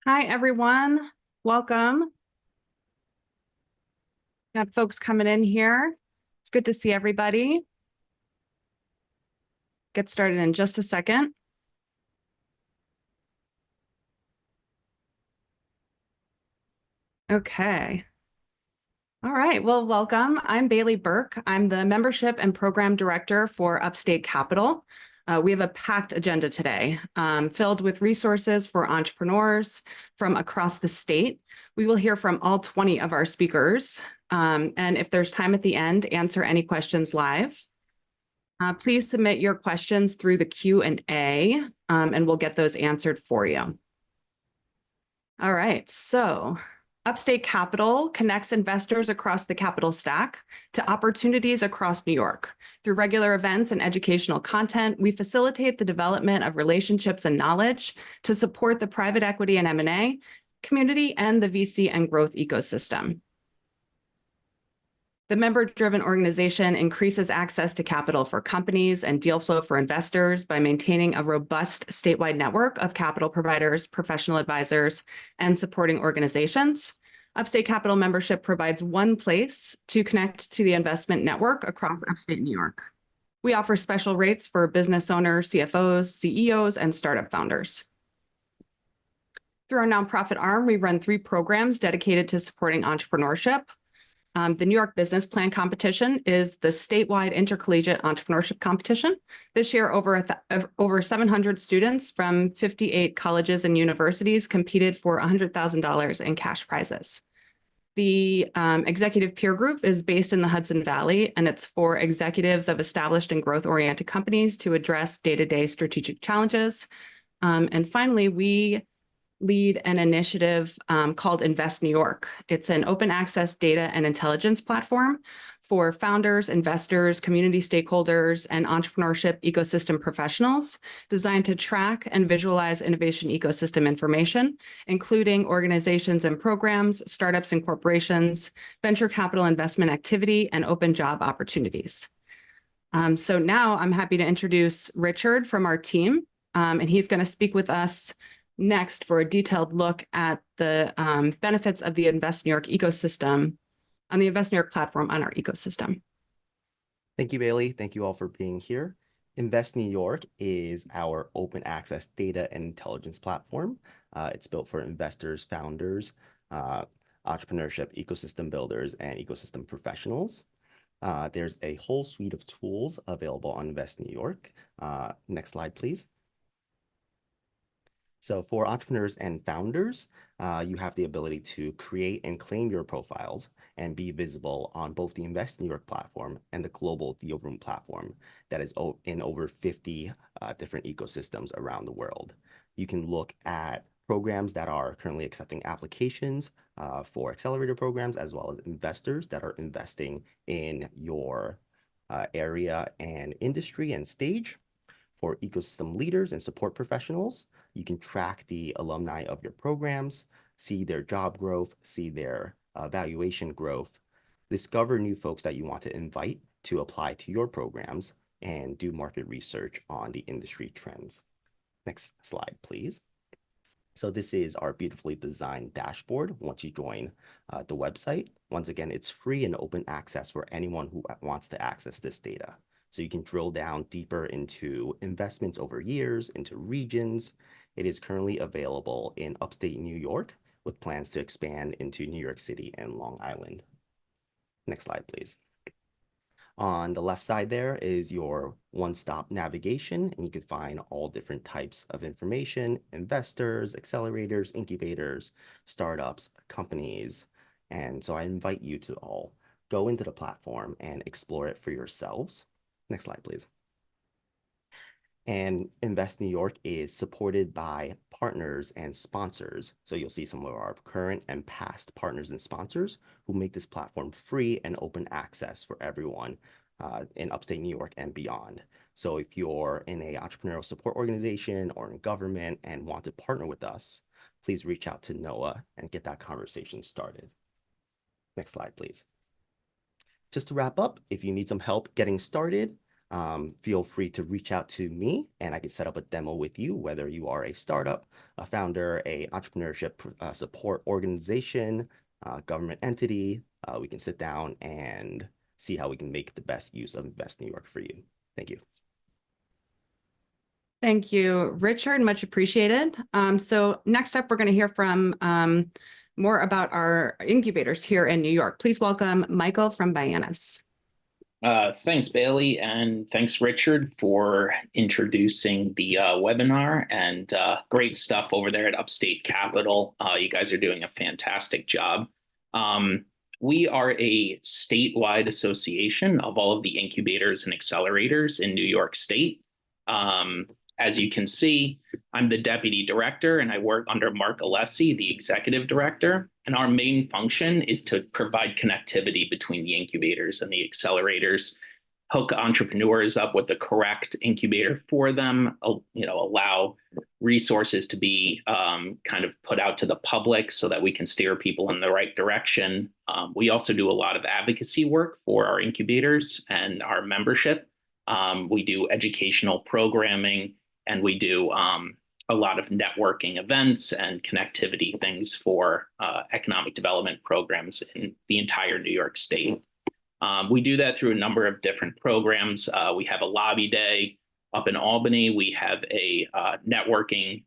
Hi, everyone. Welcome. Got folks coming in here. It's good to see everybody. Get started in just a second. Okay. All right. Well, welcome. I'm Bailey Burke. I'm the Membership and Program Director for Upstate Capital. We have a packed agenda today, filled with resources for entrepreneurs from across the state. We will hear from all 20 of our speakers, and if there's time at the end, answer any questions live. Please submit your questions through the Q&A, and we'll get those answered for you. All right, so Upstate Capital connects investors across the capital stack to opportunities across New York. Through regular events and educational content, we facilitate the development of relationships and knowledge to support the private equity and M&A community and the VC and growth ecosystem. The member-driven organization increases access to capital for companies and deal flow for investors by maintaining a robust statewide network of capital providers, professional advisors, and supporting organizations. Upstate Capital membership provides one place to connect to the investment network across Upstate New York. We offer special rates for business owners, CFOs, CEOs, and startup founders. Through our nonprofit arm, we run 3 programs dedicated to supporting entrepreneurship. The New York Business Plan Competition is the statewide intercollegiate entrepreneurship competition. This year, over 700 students from 58 colleges and universities competed for $100,000 in cash prizes. The executive peer group is based in the Hudson Valley, and it's for executives of established and growth-oriented companies to address day-to-day strategic challenges. And finally, we lead an initiative called Invest New York. It's an open access data and intelligence platform for founders, investors, community stakeholders, and entrepreneurship ecosystem professionals designed to track and visualize innovation ecosystem information, including organizations and programs, startups and corporations, venture capital investment activity, and open job opportunities. So now I'm happy to introduce Richard from our team, and he's going to speak with us next for a detailed look at the benefits of the Invest New York ecosystem on the Invest New York platform on our ecosystem. Thank you, Bailey. Thank you all for being here. Invest New York is our open access data and intelligence platform. It's built for investors, founders, entrepreneurship, ecosystem builders, and ecosystem professionals. There's a whole suite of tools available on Invest New York. Next slide, please. So for entrepreneurs and founders, you have the ability to create and claim your profiles and be visible on both the Invest New York platform and the global Deal Room platform that is in over 50 different ecosystems around the world. You can look at programs that are currently accepting applications for accelerator programs, as well as investors that are investing in your area and industry and stage. For ecosystem leaders and support professionals, you can track the alumni of your programs, see their job growth, see their valuation growth, discover new folks that you want to invite to apply to your programs, and do market research on the industry trends. Next slide, please. So this is our beautifully designed dashboard once you join the website. Once again, it's free and open access for anyone who wants to access this data. So you can drill down deeper into investments over years, into regions. It is currently available in Upstate New York with plans to expand into New York City and Long Island. Next slide, please. On the left side there is your one-stop navigation, and you can find all different types of information: investors, accelerators, incubators, startups, companies. And so I invite you to all go into the platform and explore it for yourselves. Next slide, please. And Invest New York is supported by partners and sponsors. So you'll see some of our current and past partners and sponsors who make this platform free and open access for everyone in Upstate New York and beyond. So if you're in an entrepreneurial support organization or in government and want to partner with us, please reach out to Noah and get that conversation started. Next slide, please. Just to wrap up, if you need some help getting started, feel free to reach out to me and I can set up a demo with you, whether you are a startup, a founder, a entrepreneurship support organization, government entity. We can sit down and see how we can make the best use of Invest New York for you. Thank you. Thank you, Richard. Much appreciated. So next up, we're going to hear from more about our incubators here in New York. Please welcome Michael from Byannis. Thanks, Bailey, and thanks, Richard, for introducing the webinar, and great stuff over there at Upstate Capital. You guys are doing a fantastic job. We are a statewide association of all of the incubators and accelerators in New York State. As you can see, I'm the deputy director and I work under Mark Alessi, the executive director. And our main function is to provide connectivity between the incubators and the accelerators, hook entrepreneurs up with the correct incubator for them, allow resources to be kind of put out to the public so that we can steer people in the right direction. We also do a lot of advocacy work for our incubators and our membership. We do educational programming, and we do a lot of networking events and connectivity things for economic development programs in the entire New York State. We do that through a number of different programs. We have a lobby day up in Albany. We have a networking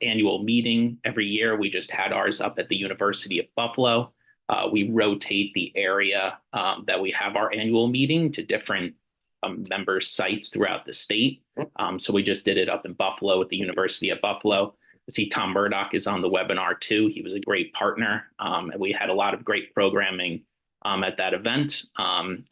annual meeting every year. We just had ours up at the University of Buffalo. We rotate the area that we have our annual meeting to different member sites throughout the state. So we just did it up in Buffalo at the University of Buffalo. I see Tom Murdoch is on the webinar too. He was a great partner, and we had a lot of great programming at that event.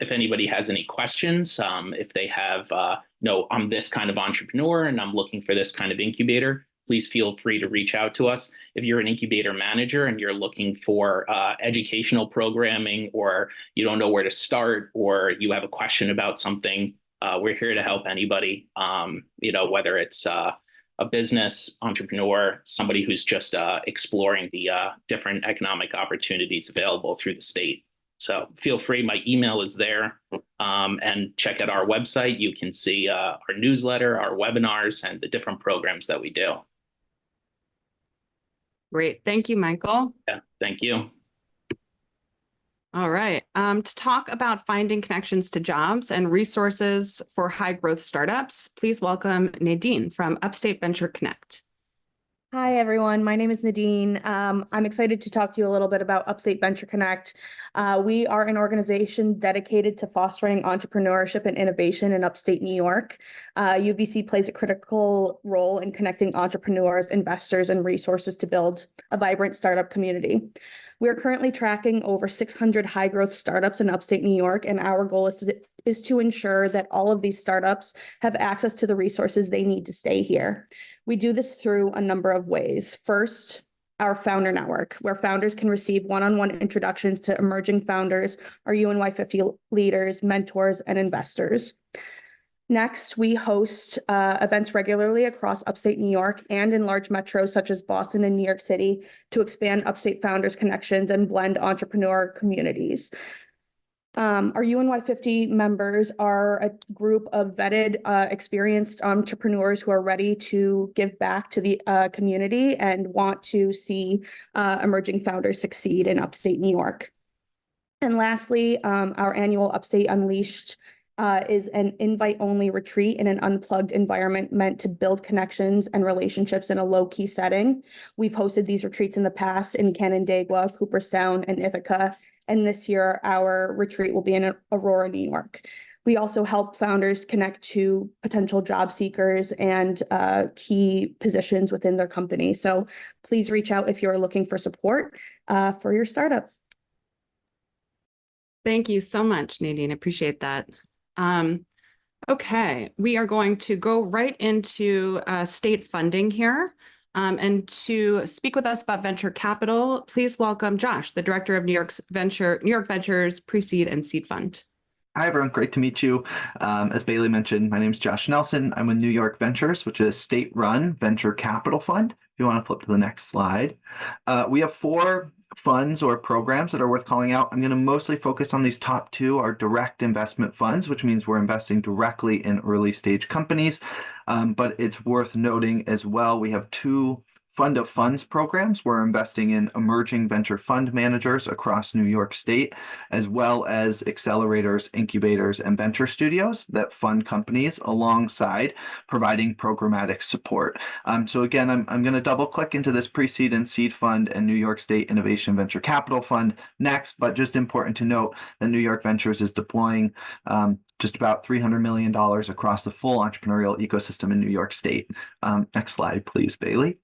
If anybody has any questions, if they have, I'm this kind of entrepreneur and I'm looking for this kind of incubator, please feel free to reach out to us. If you're an incubator manager and you're looking for educational programming, or you don't know where to start, or you have a question about something, we're here to help anybody, whether it's a business entrepreneur, somebody who's just exploring the different economic opportunities available through the state. So feel free, my email is there, and check out our website. You can see our newsletter, our webinars, and the different programs that we do. Great. Thank you, Michael. Yeah, thank you. All right. To talk about finding connections to jobs and resources for high growth startups, please welcome Nadine from Upstate Venture Connect. Hi, everyone. My name is Nadine. I'm excited to talk to you a little bit about Upstate Venture Connect. We are an organization dedicated to fostering entrepreneurship and innovation in upstate New York. UVC plays a critical role in connecting entrepreneurs, investors, and resources to build a vibrant startup community. We are currently tracking over 600 high growth startups in upstate New York, and our goal is to ensure that all of these startups have access to the resources they need to stay here. We do this through a number of ways. First, our founder network, where founders can receive one-on-one introductions to emerging founders, our UNY50 leaders, mentors, and investors. Next, we host events regularly across upstate New York and in large metros such as Boston and New York City to expand upstate founders' connections and blend entrepreneur communities. Our UNY50 members are a group of vetted, experienced entrepreneurs who are ready to give back to the community and want to see emerging founders succeed in upstate New York. And lastly, our annual Upstate Unleashed is an invite-only retreat in an unplugged environment meant to build connections and relationships in a low-key setting. We've hosted these retreats in the past in Canandaigua, Cooperstown, and Ithaca. And this year, our retreat will be in Aurora, New York. We also help founders connect to potential job seekers and key positions within their company. So please reach out if you're looking for support for your startup. Thank you so much, Nadine. Appreciate that. Okay, we are going to go right into state funding here. And to speak with us about venture capital, please welcome Josh, the director of New York Ventures Pre-Seed and Seed Fund. Hi, everyone. Great to meet you. As Bailey mentioned, my name is Josh Nelson. I'm with New York Ventures, which is a state-run venture capital fund. If you want to flip to the next slide. We have four funds or programs that are worth calling out. I'm going to mostly focus on these top two, our direct investment funds, which means we're investing directly in early stage companies. But it's worth noting as well, we have two fund of funds programs. We're investing in emerging venture fund managers across New York State, as well as accelerators, incubators, and venture studios that fund companies alongside providing programmatic support. So again, I'm going to double click into this pre-seed and seed fund and New York State Innovation Venture Capital Fund next, but just important to note that New York Ventures is deploying just about $300 million across the full entrepreneurial ecosystem in New York State. Next slide, please, Bailey.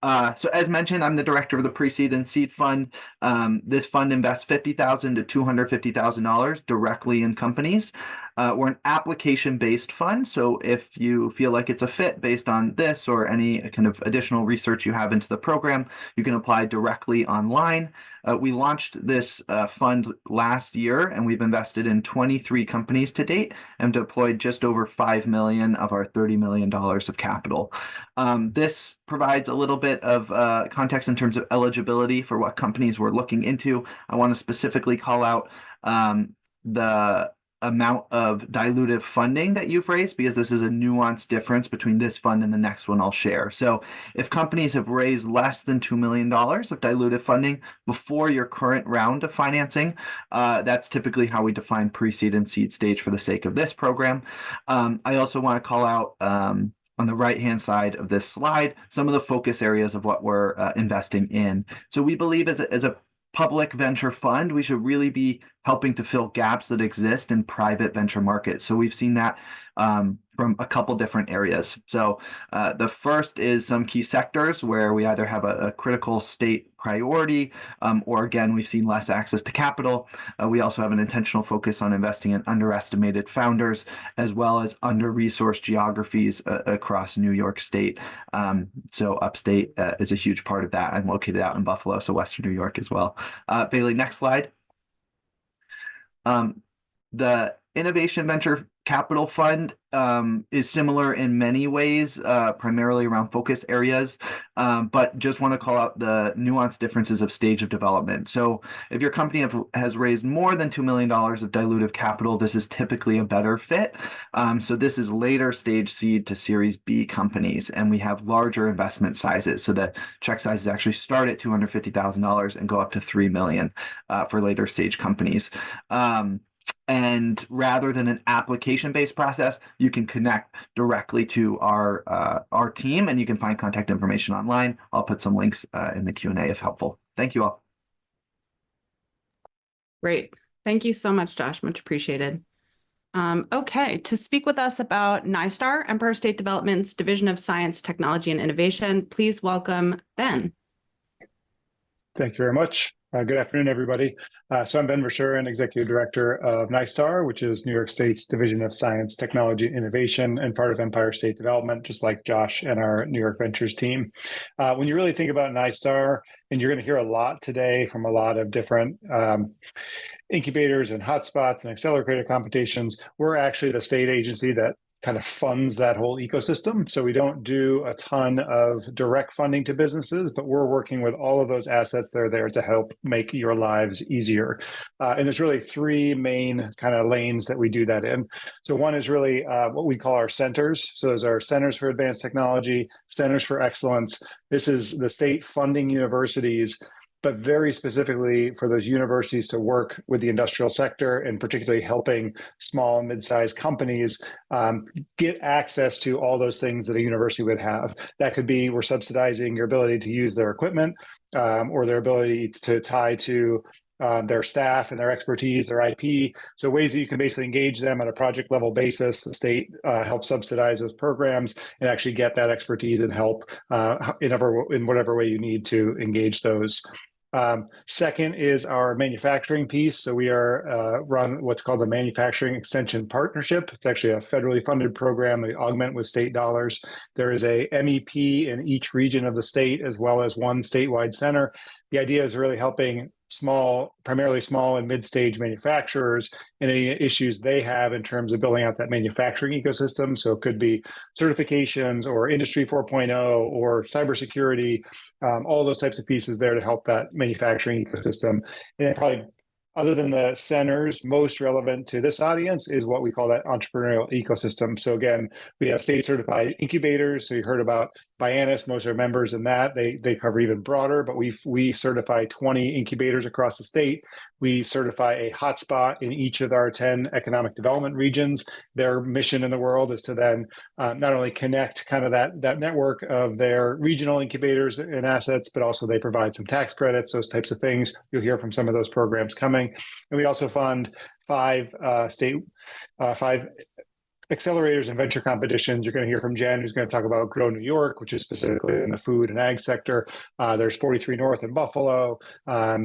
So as mentioned, I'm the director of the pre-seed and seed fund. This fund invests $50,000 to $250,000 directly in companies. We're an application-based fund, so if you feel like it's a fit based on this or any kind of additional research you have into the program, you can apply directly online. We launched this fund last year, and we've invested in 23 companies to date and deployed just over $5 million of our $30 million of capital. This provides a little bit of context in terms of eligibility for what companies we're looking into. I want to specifically call out the amount of dilutive funding that you've raised, because this is a nuanced difference between this fund and the next one I'll share. So if companies have raised less than $2 million of dilutive funding before your current round of financing, that's typically how we define pre-seed and seed stage for the sake of this program. I also want to call out on the right-hand side of this slide some of the focus areas of what we're investing in. So we believe as a public venture fund, we should really be helping to fill gaps that exist in private venture markets. So we've seen that from a couple different areas. So the first is some key sectors where we either have a critical state priority, or again, we've seen less access to capital. We also have an intentional focus on investing in underestimated founders, as well as under-resourced geographies across New York State. So Upstate is a huge part of that. I'm located out in Buffalo, so Western New York as well. Bailey, next slide. The Innovation Venture Capital Fund is similar in many ways, primarily around focus areas, but just want to call out the nuanced differences of stage of development. So if your company has raised more than $2 million of dilutive capital, this is typically a better fit. So this is later stage seed to Series B companies, and we have larger investment sizes. So the check sizes actually start at $250,000 and go up to $3 million for later stage companies. And rather than an application-based process, you can connect directly to our team, and you can find contact information online. I'll put some links in the Q&A if helpful. Thank you all. Great. Thank you so much, Josh. Much appreciated. Okay, to speak with us about NYSTAR, Empire State Development's Division of Science, Technology, and Innovation, please welcome Ben. Thank you very much. Good afternoon, everybody. So I'm Ben Verschuren, Executive Director of NYSTAR, which is New York State's Division of Science, Technology, and Innovation, and part of Empire State Development, just like Josh and our New York Ventures team. When you really think about NYSTAR, and you're going to hear a lot today from a lot of different incubators and hotspots and accelerator competitions, we're actually the state agency that kind of funds that whole ecosystem. So we don't do a ton of direct funding to businesses, but we're working with all of those assets that are there to help make your lives easier. And there's really three main kind of lanes that we do that in. So one is really what we call our centers. So those are centers for advanced technology, centers for excellence. This is the state funding universities, but very specifically for those universities to work with the industrial sector, and particularly helping small and mid-sized companies get access to all those things that a university would have. That could be we're subsidizing your ability to use their equipment, or their ability to tie to their staff and their expertise, their IP. So ways that you can basically engage them on a project level basis. The state helps subsidize those programs and actually get that expertise and help in whatever way you need to engage those. Second is our manufacturing piece. So we are run what's called the Manufacturing Extension Partnership. It's actually a federally funded program. We augment with state dollars. There is a MEP in each region of the state, as well as one statewide center The idea is really helping primarily small and mid-stage manufacturers and any issues they have in terms of building out that manufacturing ecosystem. So it could be certifications or Industry 4.0 or cybersecurity, all those types of pieces there to help that manufacturing ecosystem. And probably, other than the centers, most relevant to this audience is what we call that entrepreneurial ecosystem. So again, we have state certified incubators. So you heard about Bianis, most of our members in that. They cover even broader, but we certify 20 incubators across the state. We certify a hotspot in each of our 10 economic development regions. Their mission in the world is to then not only connect kind of that network of their regional incubators and assets, but also they provide some tax credits, those types of things. You'll hear from some of those programs coming. And we also fund five accelerators and venture competitions. You're going to hear from Jen, who's going to talk about Grow New York, which is specifically in the food and ag sector. There's 43 North in Buffalo. I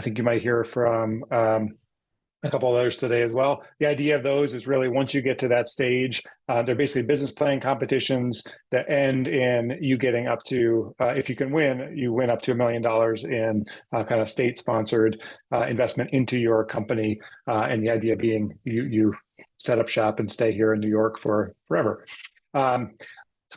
think you might hear from a couple of others today as well. The idea of those is really, once you get to that stage, they're basically business plan competitions that end in you getting up to, if you can win, you win up to $1 million in kind of state-sponsored investment into your company. And the idea being you set up shop and stay here in New York for forever.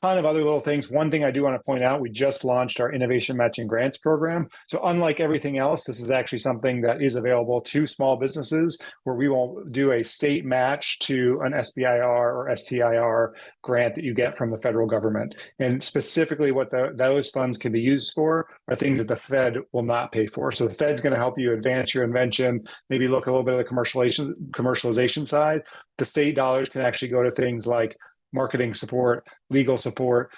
Ton of other little things. One thing I do want to point out, we just launched our Innovation Matching Grants program. So unlike everything else, this is actually something that is available to small businesses, where we will do a state match to an SBIR or STIR grant that you get from the federal government. And specifically what those funds can be used for are things that the Fed will not pay for. So the Fed's going to help you advance your invention, maybe look a little bit at the commercialization side. The state dollars can actually go to things like marketing support, legal support,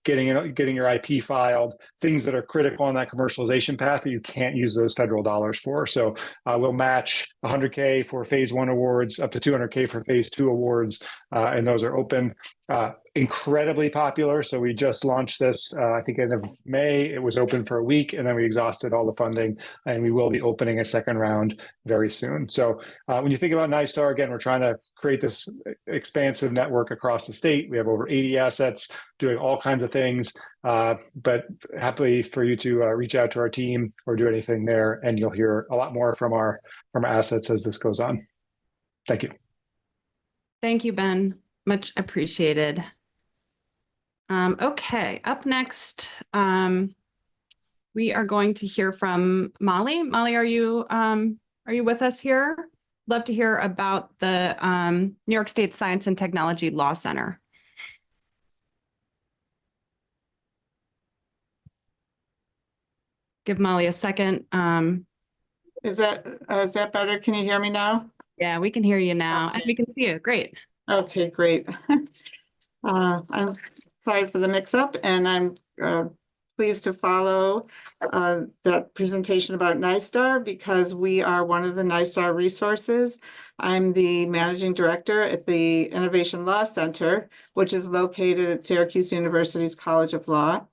getting your IP filed, things that are critical on that commercialization path that you can't use those federal dollars for. So we'll match $100K for phase 1 awards, up to $200K for phase 2 awards, and those are open. Incredibly popular. So we just launched this, I think end of May. It was open for a week, and then we exhausted all the funding, and we will be opening a second round very soon. So when you think about NYSTAR, again, we're trying to create this expansive network across the state. We have over 80 assets doing all kinds of things, but happily for you to reach out to our team or do anything there, and you'll hear a lot more from our assets as this goes on. Thank you. Thank you, Ben. Much appreciated. Okay, up next, we are going to hear from Molly. Molly, are you with us here? Love to hear about the New York State Science and Technology Law Center. Give Molly a second. Is that better? Can you hear me now? Yeah, we can hear you now, Okay. and we can see you. Great. Okay, great. I'm sorry for the mix-up, and I'm pleased to follow that presentation about NYSTAR, because we are one of the NYSTAR resources. I'm the managing director at the Innovation Law Center, which is located at Syracuse University's College of Law.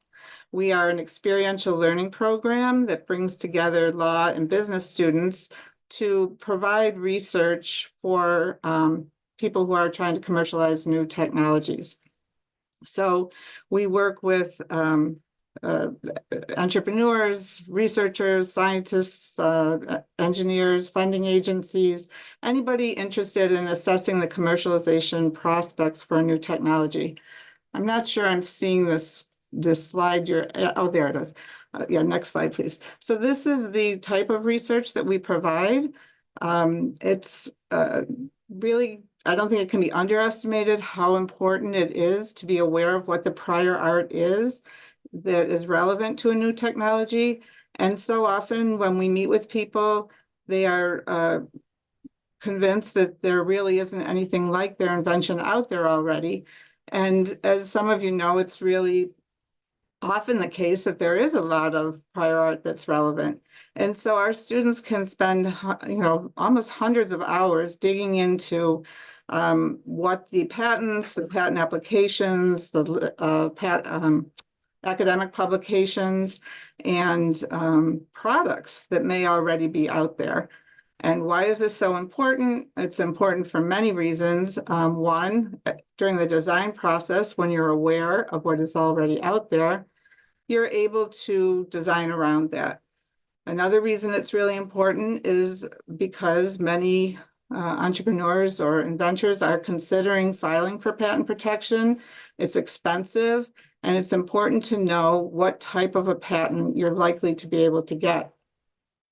We are an experiential learning program that brings together law and business students to provide research for people who are trying to commercialize new technologies. So we work with entrepreneurs, researchers, scientists, engineers, funding agencies, anybody interested in assessing the commercialization prospects for a new technology. I'm not sure I'm seeing this slide. Oh, there it is. Yeah, next slide, please. So this is the type of research that we provide. It's really, I don't think it can be underestimated how important it is to be aware of what the prior art is that is relevant to a new technology. And so often when we meet with people, they are convinced that there really isn't anything like their invention out there already. And as some of you know, it's really often the case that there is a lot of prior art that's relevant. And so our students can spend, almost hundreds of hours digging into what the patents, the patent applications, the academic publications, and products that may already be out there. And why is this so important? It's important for many reasons. One, during the design process, when you're aware of what is already out there, you're able to design around that. Another reason it's really important is because many entrepreneurs or inventors are considering filing for patent protection. It's expensive, and it's important to know what type of a patent you're likely to be able to get.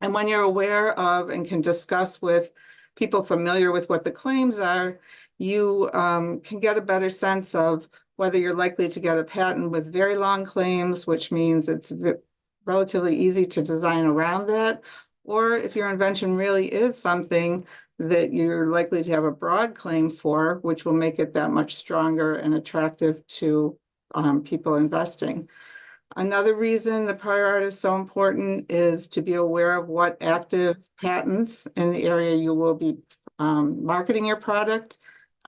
And when you're aware of and can discuss with people familiar with what the claims are, you can get a better sense of whether you're likely to get a patent with very long claims, which means it's relatively easy to design around that, or if your invention really is something that you're likely to have a broad claim for, which will make it that much stronger and attractive to people investing. Another reason the prior art is so important is to be aware of what active patents in the area you will be marketing your product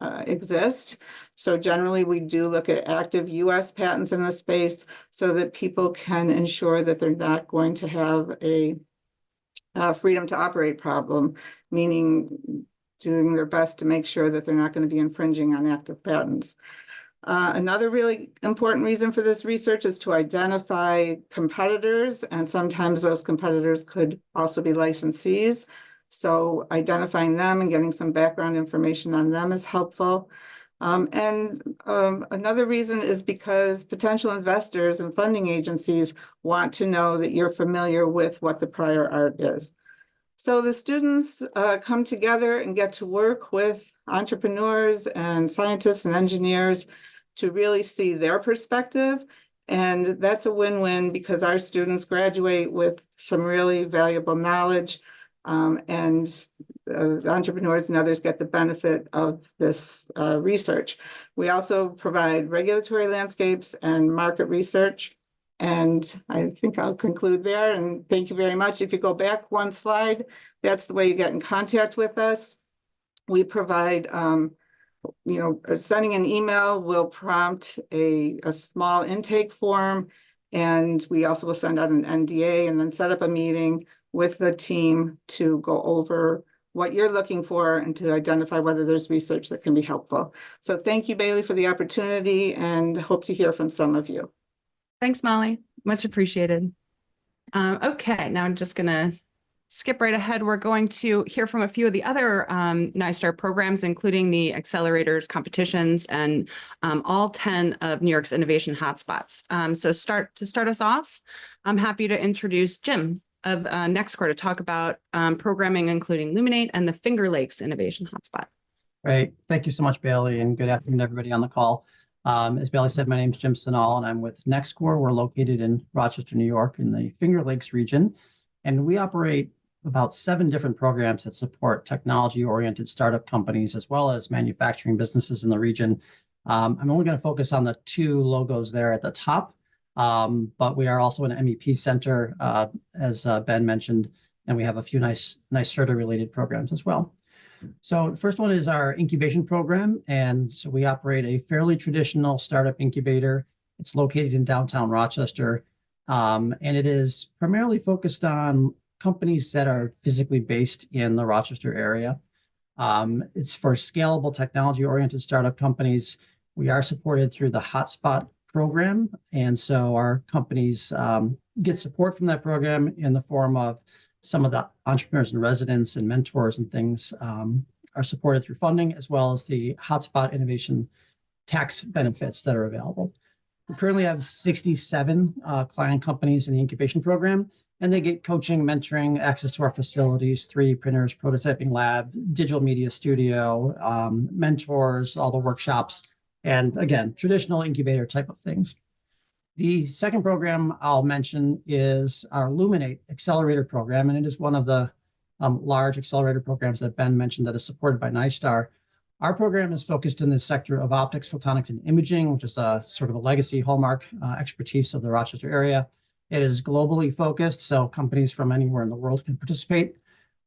exist. So generally, we do look at active US patents in the space so that people can ensure that they're not going to have a freedom to operate problem, meaning doing their best to make sure that they're not going to be infringing on active patents. Another really important reason for this research is to identify competitors, and sometimes those competitors could also be licensees. So identifying them and getting some background information on them is helpful. Another reason is because potential investors and funding agencies want to know that you're familiar with what the prior art is. So the students come together and get to work with entrepreneurs and scientists and engineers to really see their perspective. And that's a win-win because our students graduate with some really valuable knowledge, and entrepreneurs and others get the benefit of this research. We also provide regulatory landscapes and market research. And I think I'll conclude there, and thank you very much. If you go back one slide, that's the way you get in contact with us. We provide, sending an email will prompt a small intake form, and we also will send out an NDA and then set up a meeting with the team to go over what you're looking for and to identify whether there's research that can be helpful. So thank you, Bailey, for the opportunity, and hope to hear from some of you. Thanks, Molly. Much appreciated. Okay, now I'm just going to skip right ahead. We're going to hear from a few of the other NYSTAR programs, including the accelerators, competitions, and all 10 of New York's innovation hotspots. So to start us off, I'm happy to introduce Jim of NextCore to talk about programming, including Luminate and the Finger Lakes Innovation Hotspot. Great. Thank you so much, Bailey, and good afternoon, everybody on the call. As Bailey said, my name is Jim Sinal, and I'm with NextCore. We're located in Rochester, New York, in the Finger Lakes region, and we operate about 7 different programs that support technology-oriented startup companies as well as manufacturing businesses in the region. I'm only going to focus on the 2 logos there at the top, but we are also an MEP center, as Ben mentioned, and we have a few nice NYSERDA-related programs as well. So the first one is our incubation program, and so we operate a fairly traditional startup incubator. It's located in downtown Rochester, and it is primarily focused on companies that are physically based in the Rochester area. It's for scalable technology-oriented startup companies. We are supported through the Hotspot program, and so our companies get support from that program in the form of some of the entrepreneurs and residents and mentors and things are supported through funding, as well as the Hotspot innovation tax benefits that are available. We currently have 67 client companies in the incubation program, and they get coaching, mentoring, access to our facilities, 3D printers, prototyping lab, digital media studio, mentors, all the workshops, and again, traditional incubator type of things. The second program I'll mention is our Luminate Accelerator program, and it is one of the large accelerator programs that Ben mentioned that is supported by NYSTAR. Our program is focused in the sector of optics, photonics, and imaging, which is a sort of a legacy hallmark expertise of the Rochester area. It is globally focused, so companies from anywhere in the world can participate.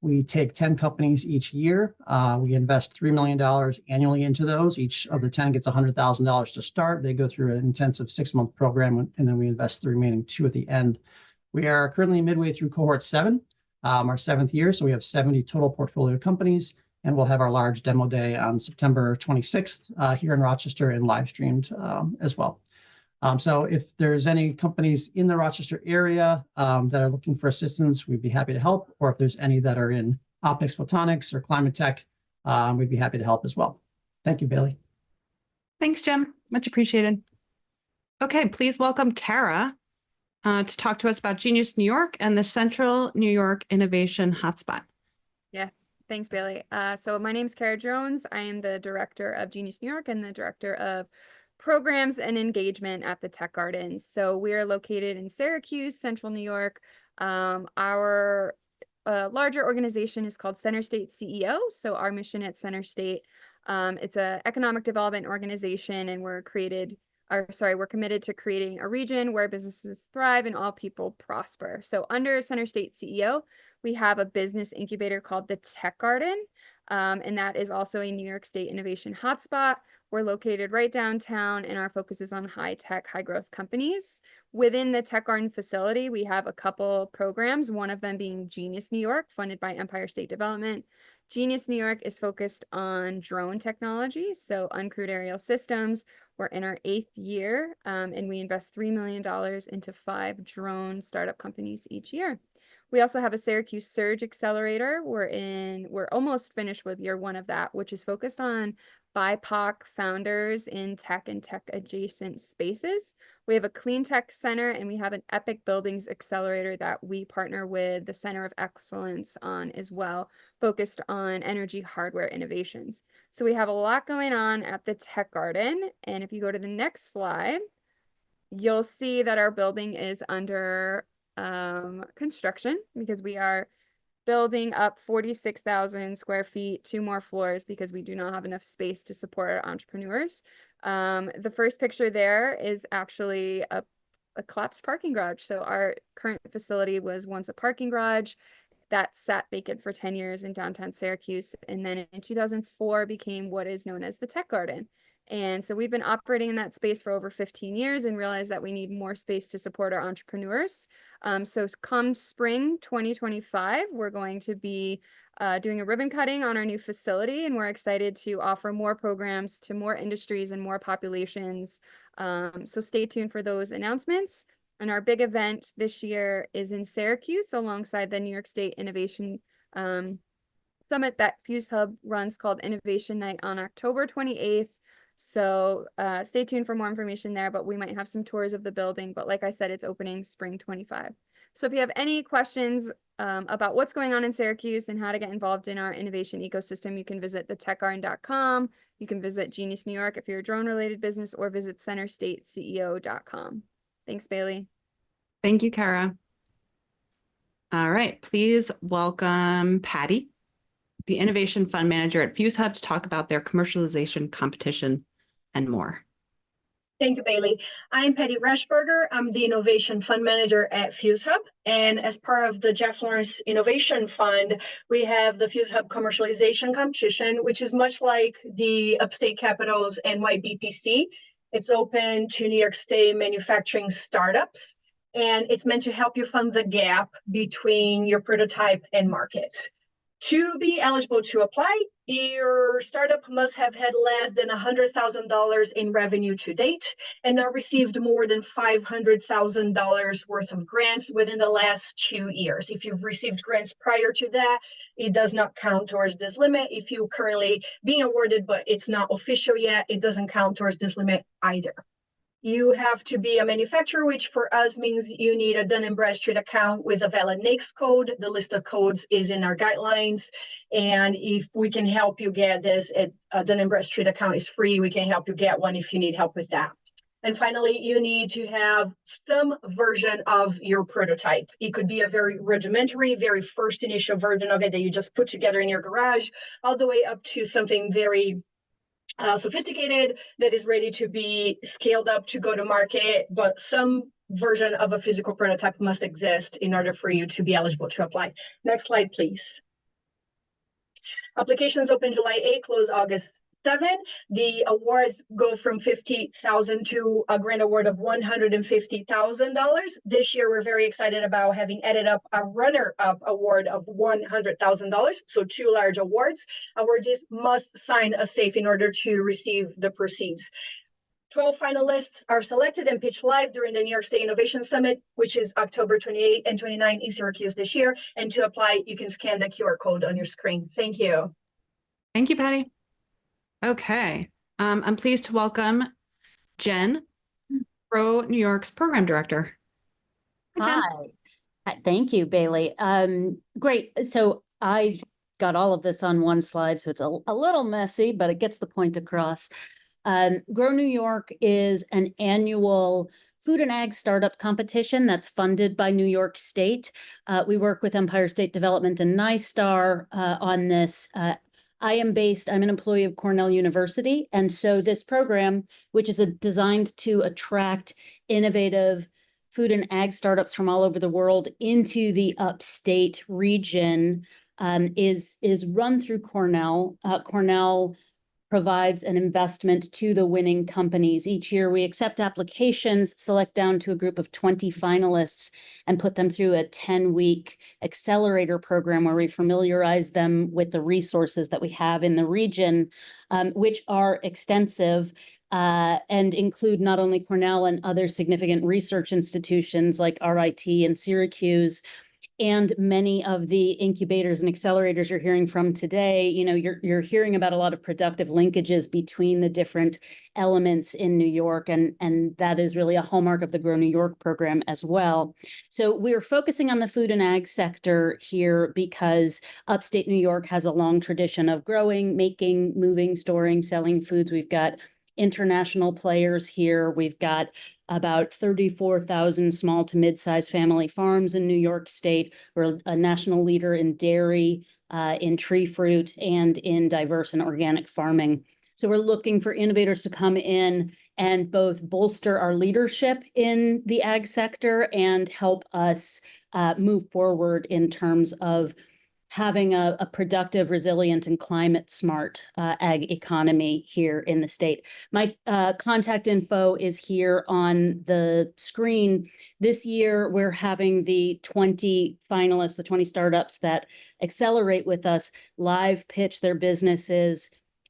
We take 10 companies each year. We invest $3 million annually into those. Each of the 10 gets $100,000 to start. They go through an intensive 6-month program, and then we invest the remaining 2 at the end. We are currently midway through cohort 7, our 7th year, so we have 70 total portfolio companies, and we'll have our large demo day on September 26th here in Rochester and live streamed as well. So if there's any companies in the Rochester area that are looking for assistance, we'd be happy to help. Or if there's any that are in optics, photonics, or climate tech, we'd be happy to help as well. Thank you, Bailey. Thanks, Jim. Much appreciated. Okay, please welcome Kara to talk to us about Genius New York and the Central New York Innovation Hotspot. Yes, thanks, Bailey. So my name is Kara Jones. I am the director of Genius New York and the director of programs and engagement at the Tech Garden. So we are located in Syracuse, Central New York. Our larger organization is called Center State CEO. So our mission at Center State, it's an economic development organization, and we're committed to creating a region where businesses thrive and all people prosper. So under Center State CEO, we have a business incubator called the Tech Garden, and that is also a New York State innovation hotspot. We're located right downtown, and our focus is on high-tech, high-growth companies. Within the Tech Garden facility, we have a couple programs, one of them being Genius New York, funded by Empire State Development. Genius New York is focused on drone technology, so uncrewed aerial systems. We're in our 8th year, and we invest $3 million into 5 drone startup companies each year. We also have a Syracuse Surge Accelerator. We're almost finished with year 1 of that, which is focused on BIPOC founders in tech and tech adjacent spaces. We have a clean tech center, and we have an Epic Buildings Accelerator that we partner with the Center of Excellence on as well, focused on energy hardware innovations. So we have a lot going on at the Tech Garden. And if you go to the next slide, you'll see that our building is under construction, because we are building up 46,000 square feet, 2 more floors, because we do not have enough space to support our entrepreneurs. The first picture there is actually a collapsed parking garage. So our current facility was once a parking garage that sat vacant for 10 years in downtown Syracuse, and then in 2004 became what is known as the Tech Garden. And so we've been operating in that space for over 15 years and realized that we need more space to support our entrepreneurs. So come spring 2025, we're going to be doing a ribbon cutting on our new facility, and we're excited to offer more programs to more industries and more populations. So stay tuned for those announcements. And our big event this year is in Syracuse alongside the New York State Innovation Summit that Fuse Hub runs, called Innovation Night, on October 28th. So stay tuned for more information there, but we might have some tours of the building. But like I said, it's opening spring 25. So if you have any questions about what's going on in Syracuse and how to get involved in our innovation ecosystem, you can visit thetechgarden.com. You can visit Genius New York if you're a drone-related business, or visit centerstateceo.com. Thanks, Bailey. Thank you, Kara. All right, please welcome Patty, the Innovation Fund Manager at Fuse Hub, to talk about their commercialization competition and more. Thank you, Bailey. I'm Patty Rashberger. I'm the Innovation Fund Manager at Fuse Hub. And as part of the Jeff Lawrence Innovation Fund, we have the Fuse Hub commercialization competition, which is much like the Upstate Capital's NYBPC. It's open to New York State manufacturing startups, and it's meant to help you fund the gap between your prototype and market. To be eligible to apply, your startup must have had less than $100,000 in revenue to date and not received more than $500,000 worth of grants within the last 2 years. If you've received grants prior to that, it does not count towards this limit. If you're currently being awarded, but it's not official yet, it doesn't count towards this limit either. You have to be a manufacturer, which for us means you need a Dun & Bradstreet account with a valid NAICS code. The list of codes is in our guidelines. And if we can help you get this, a Dun & Bradstreet account is free. We can help you get one if you need help with that. And finally, you need to have some version of your prototype. It could be a very rudimentary, very first initial version of it that you just put together in your garage, all the way up to something very sophisticated that is ready to be scaled up to go to market, but some version of a physical prototype must exist in order for you to be eligible to apply. Next slide, please. Applications open July 8, close August 7. The awards go from $50,000 to a grand award of $150,000. This year, we're very excited about having added up a runner-up award of $100,000. So 2 large awards. Awardees must sign a SAFE in order to receive the proceeds. 12 finalists are selected and pitched live during the New York State Innovation Summit, which is October 28 and 29 in Syracuse this year. And to apply, you can scan the QR code on your screen. Thank you. Thank you, Patty. Okay. I'm pleased to welcome Jen, Pro New York's Program Director. Hi, Jen. Hi. Thank you, Bailey. Great. So I got all of this on one slide, so it's a little messy, but it gets the point across. Grow New York is an annual food and ag startup competition that's funded by New York State. We work with Empire State Development and NYSTAR on this. I'm an employee of Cornell University. And so this program, which is designed to attract innovative food and ag startups from all over the world into the upstate region, is run through Cornell. Cornell provides an investment to the winning companies. Each year we accept applications, select down to a group of 20 finalists, and put them through a 10-week accelerator program where we familiarize them with the resources that we have in the region, which are extensive and include not only Cornell and other significant research institutions like RIT and Syracuse, and many of the incubators and accelerators you're hearing from today. You know, you're hearing about a lot of productive linkages between the different elements in New York, and that is really a hallmark of the Grow New York program as well. So we're focusing on the food and ag sector here because upstate New York has a long tradition of growing, making, moving, storing, selling foods. We've got international players here. We've got about 34,000 small to mid-sized family farms in New York State. We're a national leader in dairy, in tree fruit, and in diverse and organic farming. So we're looking for innovators to come in and both bolster our leadership in the ag sector and help us move forward in terms of having a productive, resilient, and climate-smart ag economy here in the state. My contact info is here on the screen. This year, we're having the 20 finalists, the 20 startups that accelerate with us, live pitch their businesses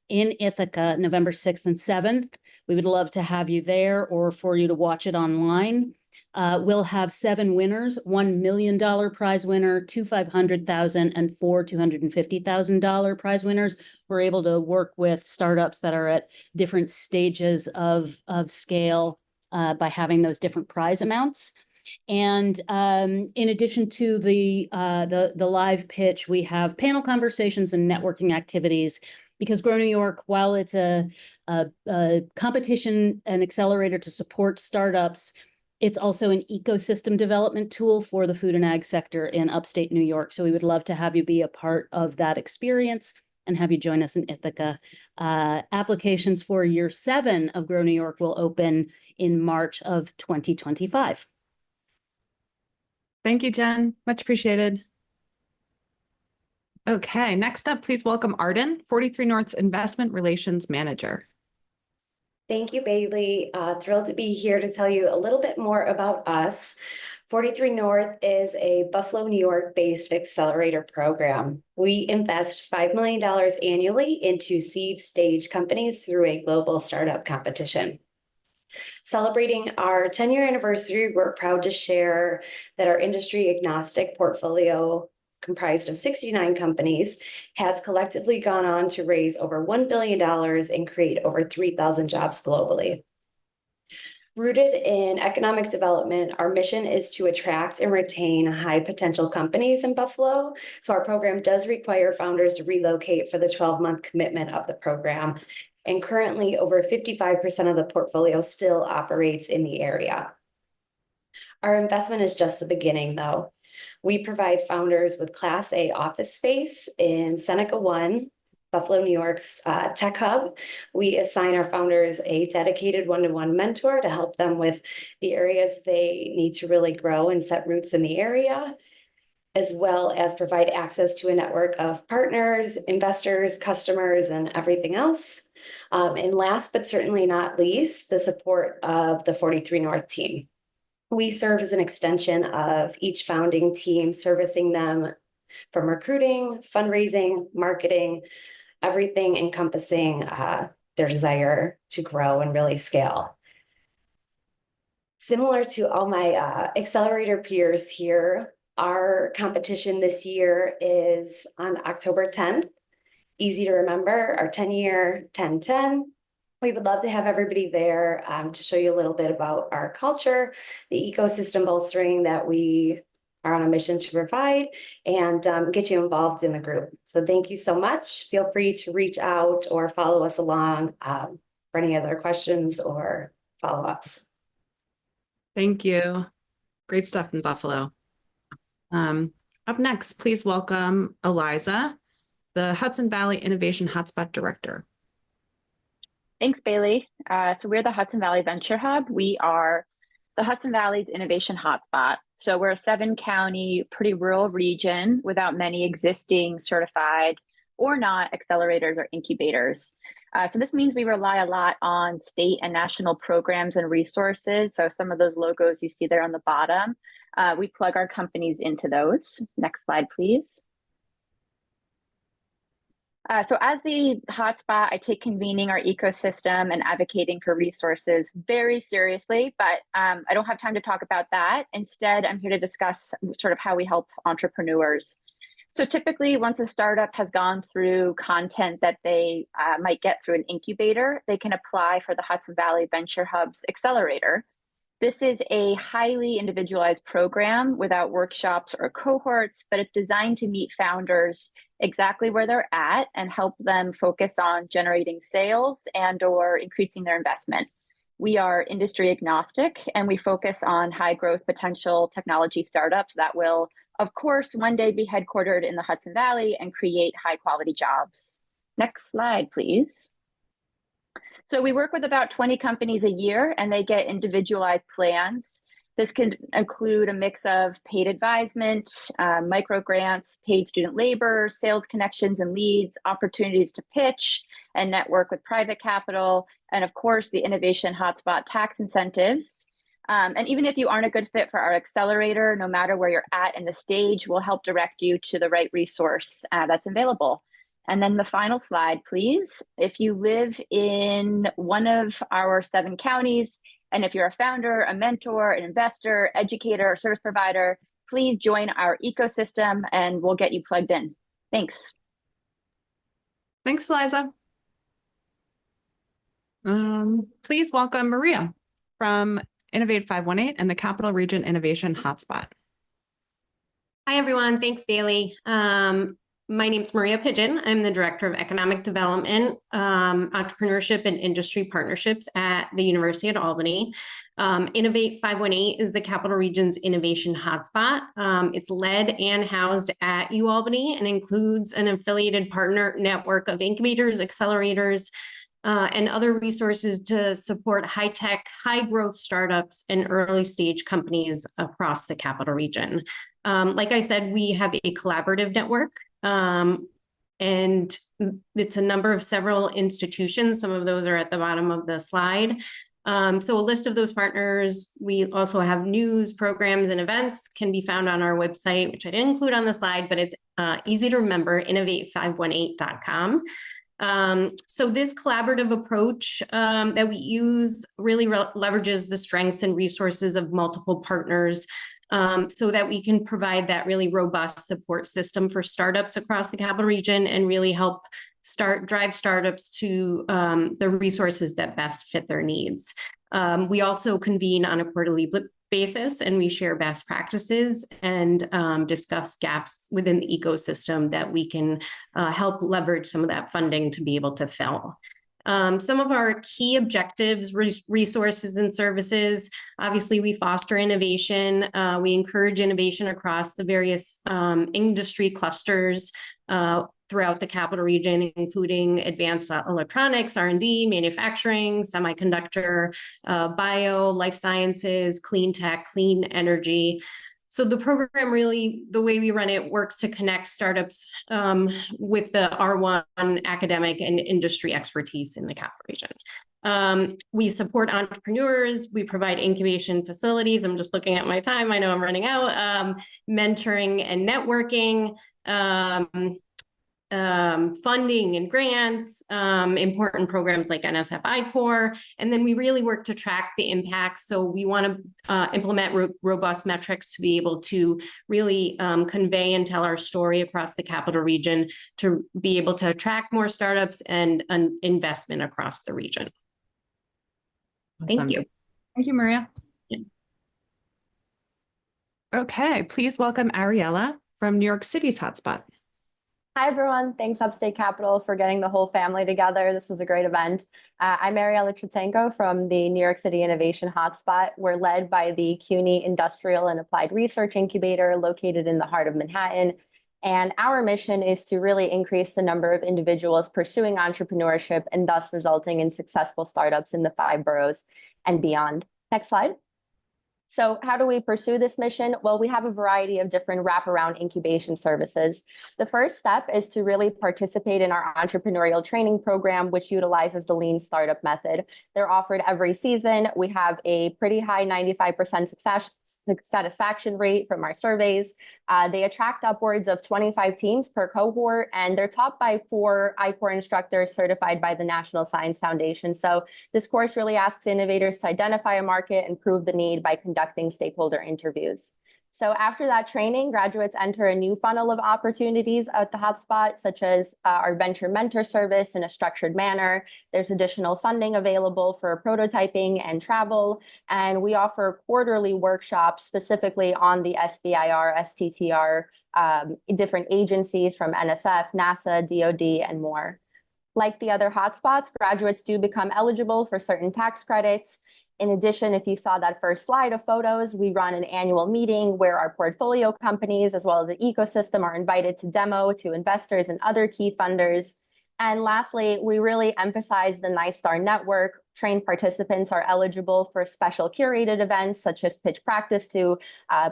in Ithaca, November 6th and 7th. We would love to have you there or for you to watch it online. We'll have 7 winners, $1 million prize winner, 2 $500,000, and 4 $250,000 prize winners. We're able to work with startups that are at different stages of scale by having those different prize amounts. And in addition to the live pitch, we have panel conversations and networking activities, because Grow New York, while it's a competition and accelerator to support startups, it's also an ecosystem development tool for the food and ag sector in upstate New York. So we would love to have you be a part of that experience and have you join us in Ithaca. Applications for year 7 of Grow New York will open in March of 2025. Thank you, Jen. Much appreciated. Okay, next up, please welcome Arden, 43 North's Investment Relations Manager. Thank you, Bailey. Thrilled to be here to tell you a little bit more about us. 43 North is a Buffalo, New York-based accelerator program. We invest $5 million annually into seed stage companies through a global startup competition. Celebrating our 10-year anniversary, we're proud to share that our industry-agnostic portfolio, comprised of 69 companies, has collectively gone on to raise over $1 billion and create over 3,000 jobs globally. Rooted in economic development, our mission is to attract and retain high potential companies in Buffalo. So our program does require founders to relocate for the 12-month commitment of the program. And currently, over 55% of the portfolio still operates in the area. Our investment is just the beginning, though. We provide founders with Class A office space in Seneca 1, Buffalo, New York's tech hub. We assign our founders a dedicated one-to-one mentor to help them with the areas they need to really grow and set roots in the area, as well as provide access to a network of partners, investors, customers, and everything else. And last but certainly not least, the support of the 43 North team. We serve as an extension of each founding team, servicing them from recruiting, fundraising, marketing, everything encompassing their desire to grow and really scale. Similar to all my accelerator peers here, our competition this year is on October 10th. Easy to remember, our 10-year 10-10. We would love to have everybody there to show you a little bit about our culture, the ecosystem bolstering that we are on a mission to provide, and get you involved in the group. So thank you so much. Feel free to reach out or follow us along for any other questions or follow-ups. Thank you. Great stuff in Buffalo. Up next, please welcome Eliza, the Hudson Valley Innovation Hotspot Director. Thanks, Bailey. So we're the Hudson Valley Venture Hub. We are the Hudson Valley's innovation hotspot. So we're a 7-county, pretty rural region without many existing certified or not accelerators or incubators. So this means we rely a lot on state and national programs and resources. So some of those logos you see there on the bottom, we plug our companies into those. Next slide, please. So as the hotspot, I take convening our ecosystem and advocating for resources very seriously, but I don't have time to talk about that. Instead, I'm here to discuss sort of how we help entrepreneurs. So typically, once a startup has gone through content that they might get through an incubator, they can apply for the Hudson Valley Venture Hub's accelerator. This is a highly individualized program without workshops or cohorts, but it's designed to meet founders exactly where they're at and help them focus on generating sales and or increasing their investment. We are industry agnostic, and we focus on high growth potential technology startups that will, of course, one day be headquartered in the Hudson Valley and create high quality jobs. Next slide, please. So we work with about 20 companies a year, and they get individualized plans. This can include a mix of paid advisement, micro grants, paid student labor, sales connections and leads, opportunities to pitch and network with private capital, and of course, the innovation hotspot tax incentives. And even if you aren't a good fit for our accelerator, no matter where you're at in the stage, we'll help direct you to the right resource that's available. And then the final slide, please. If you live in one of our 7 counties, and if you're a founder, a mentor, an investor, educator, or service provider, please join our ecosystem and we'll get you plugged in. Thanks. Thanks, Eliza. Please welcome Maria from Innovate 518 and the Capital Region Innovation Hotspot. Hi, everyone. Thanks, Bailey. My name is Maria Pigeon. I'm the Director of Economic Development, Entrepreneurship and Industry Partnerships at the University of Albany. Innovate 518 is the Capital Region's innovation hotspot. It's led and housed at UAlbany and includes an affiliated partner network of incubators, accelerators, and other resources to support high-tech, high-growth startups and early-stage companies across the Capital Region. Like I said, we have a collaborative network. And it's a number of several institutions. Some of those are at the bottom of the slide. So a list of those partners. We also have news, programs, and events can be found on our website, which I didn't include on the slide, but it's easy to remember, innovate518.com. So this collaborative approach that we use really leverages the strengths and resources of multiple partners so that we can provide that really robust support system for startups across the Capital Region and really help drive startups to the resources that best fit their needs. We also convene on a quarterly basis, and we share best practices and discuss gaps within the ecosystem that we can help leverage some of that funding to be able to fill. Some of our key objectives, resources, and services, obviously we foster innovation. We encourage innovation across the various industry clusters throughout the Capital Region, including advanced electronics, R&D, manufacturing, semiconductor, bio, life sciences, clean tech, clean energy. So the program really, the way we run it, works to connect startups with the R1 academic and industry expertise in the Capital Region. We support entrepreneurs. We provide incubation facilities. I'm just looking at my time. I know I'm running out. Mentoring and networking. funding and grants, important programs like NSF I-Corps, and then we really work to track the impacts. So we want to implement robust metrics to be able to really convey and tell our story across the capital region, to be able to attract more startups and investment across the region. Thank you. Thank you, Maria. Okay, please welcome Ariella from New York City's hotspot. Hi, everyone. Thanks, Upstate Capital, for getting the whole family together. This is a great event. I'm Ariella Tritenko from the New York City Innovation Hotspot. We're led by the CUNY Industrial and Applied Research Incubator located in the heart of Manhattan. And our mission is to really increase the number of individuals pursuing entrepreneurship and thus resulting in successful startups in the 5 boroughs and beyond. Next slide. So how do we pursue this mission? Well, we have a variety of different wraparound incubation services. The first step is to really participate in our entrepreneurial training program, which utilizes the lean startup method. They're offered every season. We have a pretty high 95% satisfaction rate from our surveys. They attract upwards of 25 teams per cohort, and they're taught by 4 I-Corps instructors certified by the National Science Foundation. So this course really asks innovators to identify a market and prove the need by conducting stakeholder interviews. So after that training, graduates enter a new funnel of opportunities at the hotspot, such as our venture mentor service in a structured manner. There's additional funding available for prototyping and travel. And we offer quarterly workshops specifically on the SBIR, STTR, different agencies from NSF, NASA, DoD, and more. Like the other hotspots, graduates do become eligible for certain tax credits. In addition, if you saw that first slide of photos, we run an annual meeting where our portfolio companies, as well as the ecosystem, are invited to demo to investors and other key funders. And lastly, we really emphasize the NYSTAR network. Trained participants are eligible for special curated events, such as pitch practice, to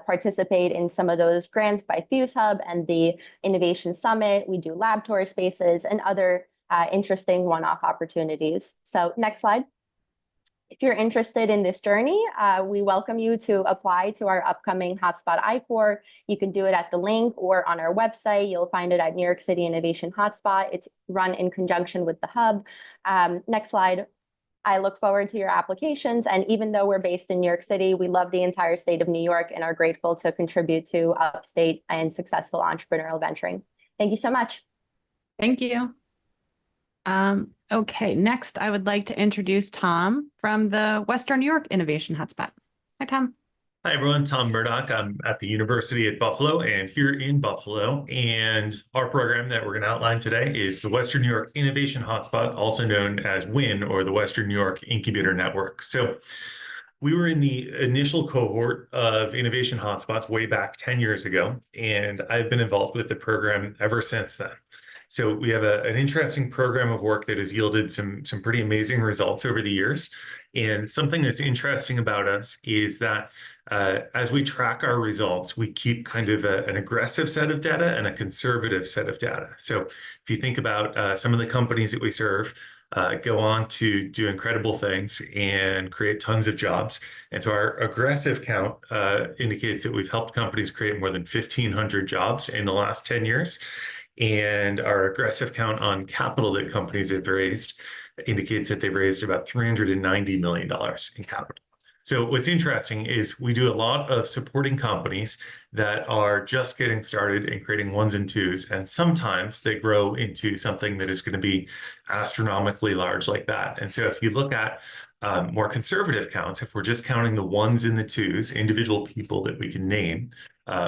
participate in some of those grants by FuseHub and the Innovation Summit. We do lab tour spaces and other interesting one-off opportunities. So next slide. If you're interested in this journey, we welcome you to apply to our upcoming Hotspot I-Corps. You can do it at the link or on our website. You'll find it at New York City Innovation Hotspot. It's run in conjunction with the hub. Next slide. I look forward to your applications. And even though we're based in New York City, we love the entire state of New York and are grateful to contribute to upstate and successful entrepreneurial venturing. Thank you so much. Thank you. Okay, next I would like to introduce Tom from the Western New York Innovation Hotspot. Hi, Tom. Hi, everyone. Tom Murdoch. I'm at the University at Buffalo and here in Buffalo. And our program that we're going to outline today is the Western New York Innovation Hotspot, also known as WIN, or the Western New York Incubator Network. So we were in the initial cohort of innovation hotspots way back 10 years ago, and I've been involved with the program ever since then. So we have an interesting program of work that has yielded some pretty amazing results over the years. And something that's interesting about us is that as we track our results, we keep kind of an aggressive set of data and a conservative set of data. So if you think about some of the companies that we serve, go on to do incredible things and create tons of jobs. And so our aggressive count indicates that we've helped companies create more than 1,500 jobs in the last 10 years. And our aggressive count on capital that companies have raised indicates that they've raised about $390 million in capital. So what's interesting is we do a lot of supporting companies that are just getting started and creating ones and twos, and sometimes they grow into something that is going to be astronomically large like that. And so if you look at more conservative counts, if we're just counting the ones and the twos, individual people that we can name,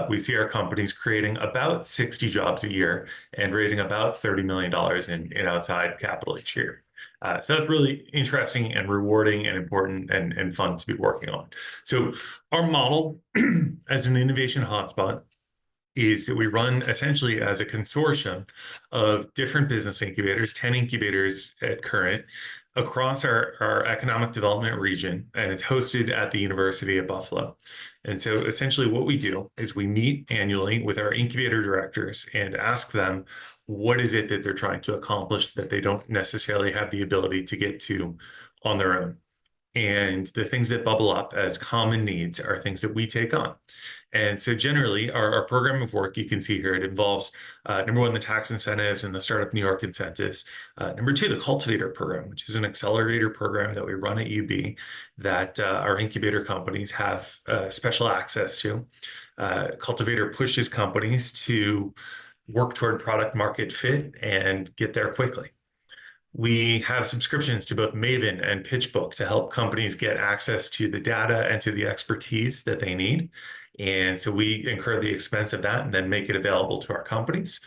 we see our companies creating about 60 jobs a year and raising about $30 million in outside capital each year. So that's really interesting and rewarding and important and fun to be working on. So our model as an innovation hotspot is that we run essentially as a consortium of different business incubators, 10 incubators at current, across our economic development region, and it's hosted at the University of Buffalo. And so essentially what we do is we meet annually with our incubator directors and ask them what is it that they're trying to accomplish that they don't necessarily have the ability to get to on their own. And the things that bubble up as common needs are things that we take on. And so generally, our program of work, you can see here, it involves, number one, the tax incentives and the Startup New York incentives. Number two, the cultivator program, which is an accelerator program that we run at UB that our incubator companies have special access to. Cultivator pushes companies to work toward product market fit and get there quickly. We have subscriptions to both Maven and PitchBook to help companies get access to the data and to the expertise that they need. And so we incur the expense of that and then make it available to our companies.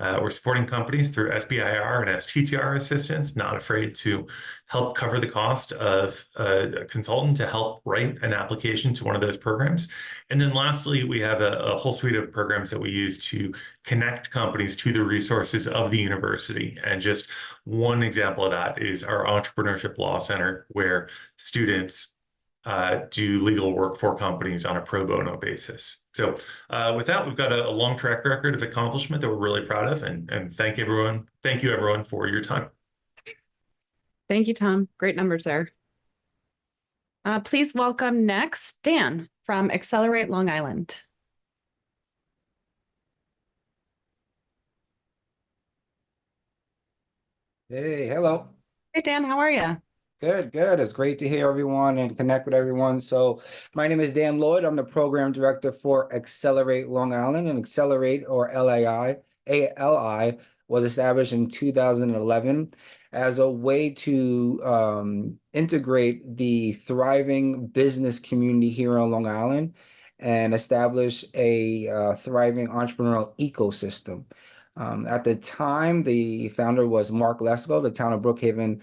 We're supporting companies through SBIR and STTR assistance, not afraid to help cover the cost of a consultant to help write an application to one of those programs. And then lastly, we have a whole suite of programs that we use to connect companies to the resources of the university. And just one example of that is our Entrepreneurship Law Center, where students do legal work for companies on a pro bono basis. So with that, we've got a long track record of accomplishment that we're really proud of, and thank you everyone for your time. Thank you, Tom. Great numbers there. Please welcome next Dan from Accelerate Long Island. Hey, hello. Hey, Dan, how are you? Good, good. It's great to hear everyone and connect with everyone. So my name is Dan Lloyd. I'm the program director for Accelerate Long Island, and Accelerate, or ALI, was established in 2011 as a way to integrate the thriving business community here on Long Island and establish a thriving entrepreneurial ecosystem. At the time, the founder was Mark Lesko, the town of Brookhaven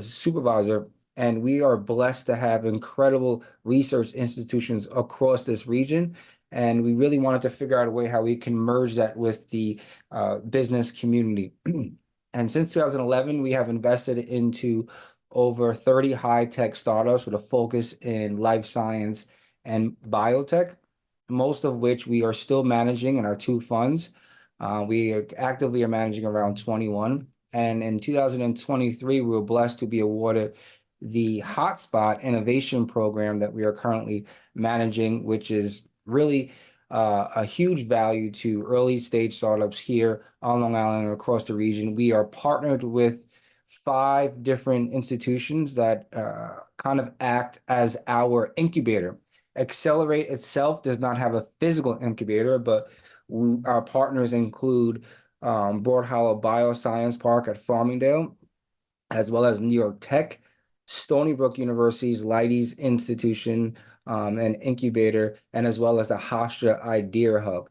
supervisor, and we are blessed to have incredible research institutions across this region. And we really wanted to figure out a way how we can merge that with the business community. And since 2011, we have invested into over 30 high-tech startups with a focus in life science and biotech, most of which we are still managing in our two funds. We actively are managing around 21. And in 2023, we were blessed to be awarded the Hotspot Innovation Program that we are currently managing, which is really a huge value to early stage startups here on Long Island and across the region. We are partnered with 5 different institutions that kind of act as our incubator. Accelerate itself does not have a physical incubator, but our partners include Broad Hollow Bioscience Park at Farmingdale, as well as New York Tech, Stony Brook University's Leidy's Institution, and Incubator, and as well as the Hofstra Idea Hub.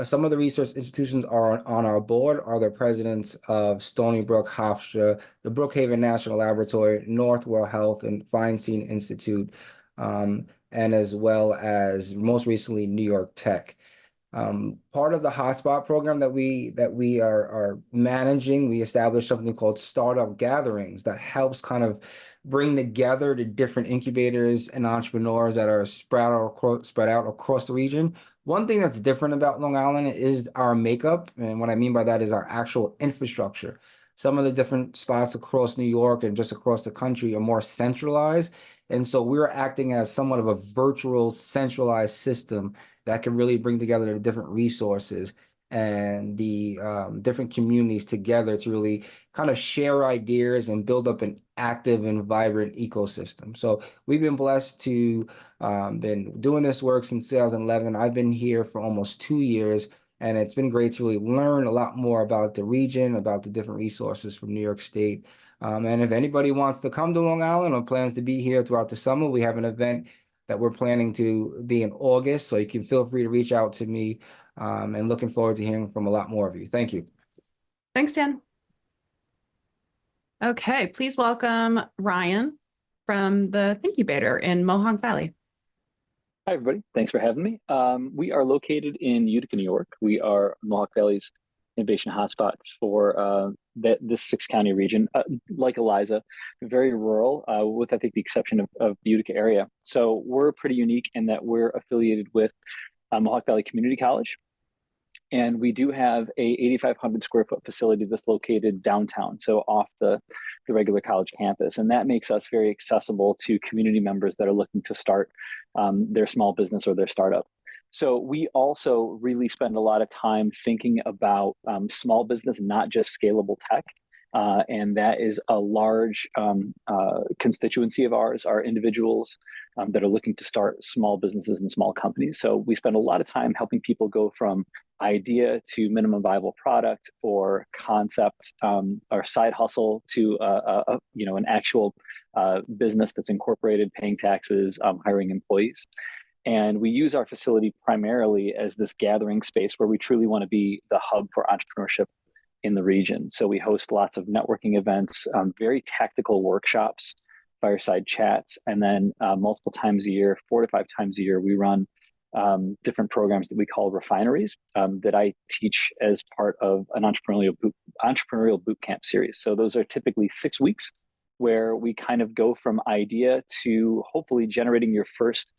Some of the research institutions are on our board are the presidents of Stony Brook, Hofstra, the Brookhaven National Laboratory, Northwell Health, and Feinstein Institute, and as well as most recently New York Tech. Part of the hotspot program that we are managing, we established something called startup gatherings that helps kind of bring together the different incubators and entrepreneurs that are spread out across the region. One thing that's different about Long Island is our makeup, and what I mean by that is our actual infrastructure. Some of the different spots across New York and just across the country are more centralized, and so we're acting as somewhat of a virtual centralized system that can really bring together the different resources and the different communities together to really kind of share ideas and build up an active and vibrant ecosystem. So we've been blessed to been doing this work since 2011. I've been here for almost 2 years, and it's been great to really learn a lot more about the region, about the different resources from New York State. And if anybody wants to come to Long Island or plans to be here throughout the summer, we have an event that we're planning to be in August, so you can feel free to reach out to me, and looking forward to hearing from a lot more of you. Thank you. Thanks, Dan. Okay, please welcome Ryan from the Incubator in Mohawk Valley. Hi, everybody. Thanks for having me. We are located in Utica, New York. We are Mohawk Valley's innovation hotspot for this 6-county region. Like Eliza, very rural, with I think the exception of the Utica area. So we're pretty unique in that we're affiliated with Mohawk Valley Community College, and we do have a 8,500 square foot facility that's located downtown, so off the the regular college campus. And that makes us very accessible to community members that are looking to start their small business or their startup. So we also really spend a lot of time thinking about small business, not just scalable tech. And that is a large constituency of ours, are individuals that are looking to start small businesses and small companies. So we spend a lot of time helping people go from idea to minimum viable product, or concept or side hustle to an actual business that's incorporated, paying taxes, hiring employees. And we use our facility primarily as this gathering space where we truly want to be the hub for entrepreneurship in the region. So we host lots of networking events, very tactical workshops, fireside chats, and then multiple times a year, 4 to 5 times a year, we run different programs that we call refineries that I teach as part of an entrepreneurial boot camp series. So those are typically 6 weeks where we kind of go from idea to hopefully generating your first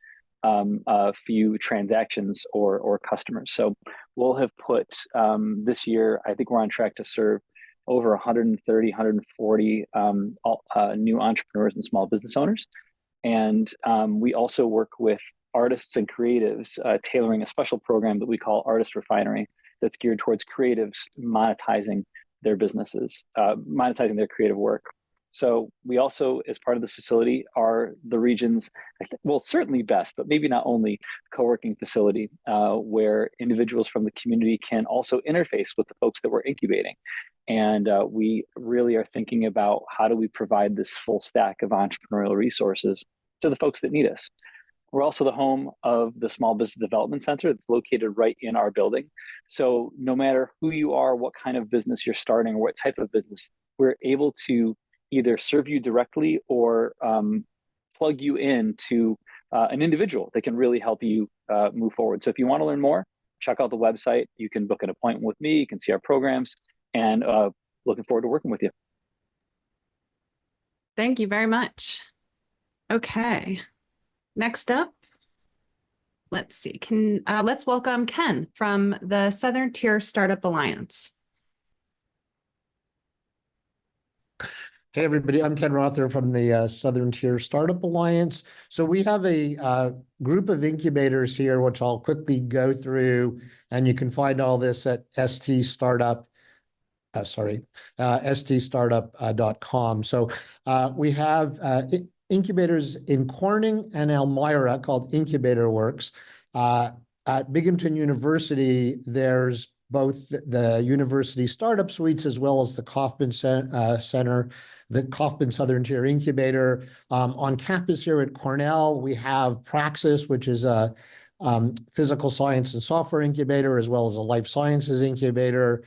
few transactions or customers. So we'll have put this year, I think we're on track to serve over 130, 140 new entrepreneurs and small business owners. And we also work with artists and creatives, tailoring a special program that we call Artist Refinery that's geared towards creatives monetizing their businesses, monetizing their creative work. So we also, as part of this facility, are the region's, well, certainly best, but maybe not only, co-working facility where individuals from the community can also interface with the folks that we're incubating. And we really are thinking about how do we provide this full stack of entrepreneurial resources to the folks that need us. We're also the home of the Small Business Development Center that's located right in our building. So no matter who you are, what kind of business you're starting, or what type of business, we're able to either serve you directly or plug you into an individual that can really help you move forward. So if you want to learn more, check out the website. You can book an appointment with me. You can see our programs, and looking forward to working with you. Thank you very much. Okay. Next up, let's see. Let's welcome Ken from the Southern Tier Startup Alliance. Hey, everybody, I'm Ken Rother from the Southern Tier Startup Alliance. So we have a group of incubators here, which I'll quickly go through, and you can find all this at ststartup.com. So we have incubators in Corning and Elmira called Incubator Works. At Binghamton University, there's both the University Startup Suites as well as the Kauffman Center, the Kauffman Southern Tier Incubator. On campus here at Cornell, we have Praxis, which is a physical science and software incubator, as well as a life sciences incubator.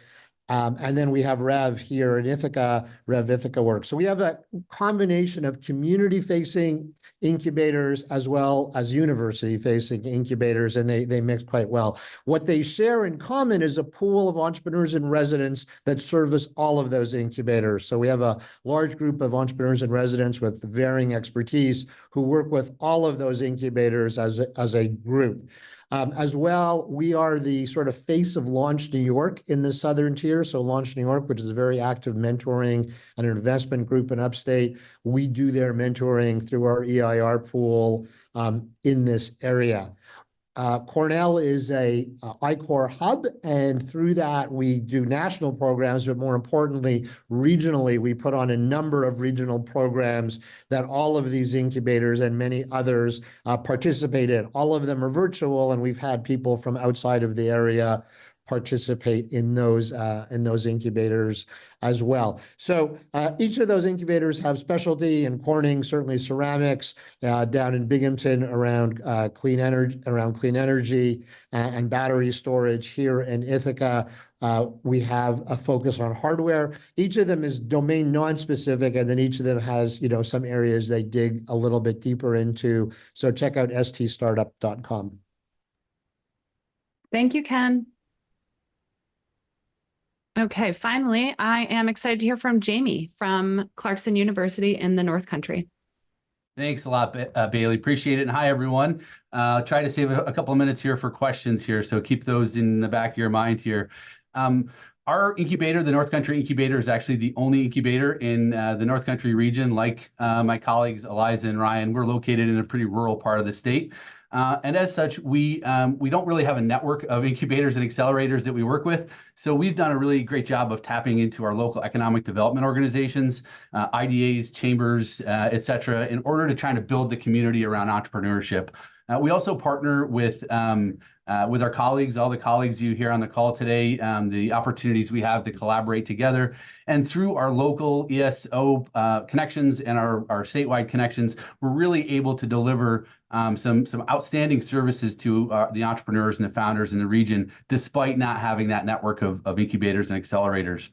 And then we have Rev here in Ithaca, Rev Ithaca Works. So we have a combination of community-facing incubators as well as university-facing incubators, and they mix quite well. What they share in common is a pool of entrepreneurs and residents that service all of those incubators. So we have a large group of entrepreneurs and residents with varying expertise who work with all of those incubators as a group. As well, we are the sort of face of Launch New York in the Southern Tier. So Launch New York, which is a very active mentoring and investment group in Upstate, we do their mentoring through our EIR pool in this area. Cornell is a I-Corps hub, and through that we do national programs, but more importantly, regionally, we put on a number of regional programs that all of these incubators and many others participate in. All of them are virtual, and we've had people from outside of the area participate in those incubators as well. So each of those incubators have specialty. In Corning, certainly ceramics, down in Binghamton around clean energy and battery storage. Here in Ithaca, we have a focus on hardware. Each of them is domain non-specific, and then each of them has some areas they dig a little bit deeper into. So check out ststartup.com. Thank you, Ken. Okay, finally, I am excited to hear from Jamie from Clarkson University in the North Country. Thanks a lot, Bailey. Appreciate it. And hi, everyone. Try to save a couple of minutes here for questions here, so keep those in the back of your mind here. Our incubator, the North Country Incubator, is actually the only incubator in the North Country region. Like my colleagues, Eliza and Ryan, we're located in a pretty rural part of the state. And as such, we don't really have a network of incubators and accelerators that we work with. So we've done a really great job of tapping into our local economic development organizations, IDAs, chambers, et cetera, in order to try to build the community around entrepreneurship. We also partner with our colleagues, all the colleagues you hear on the call today, the opportunities we have to collaborate together. And through our local ESO connections and our statewide connections, we're really able to deliver some outstanding services to the entrepreneurs and the founders in the region, despite not having that network of incubators and accelerators.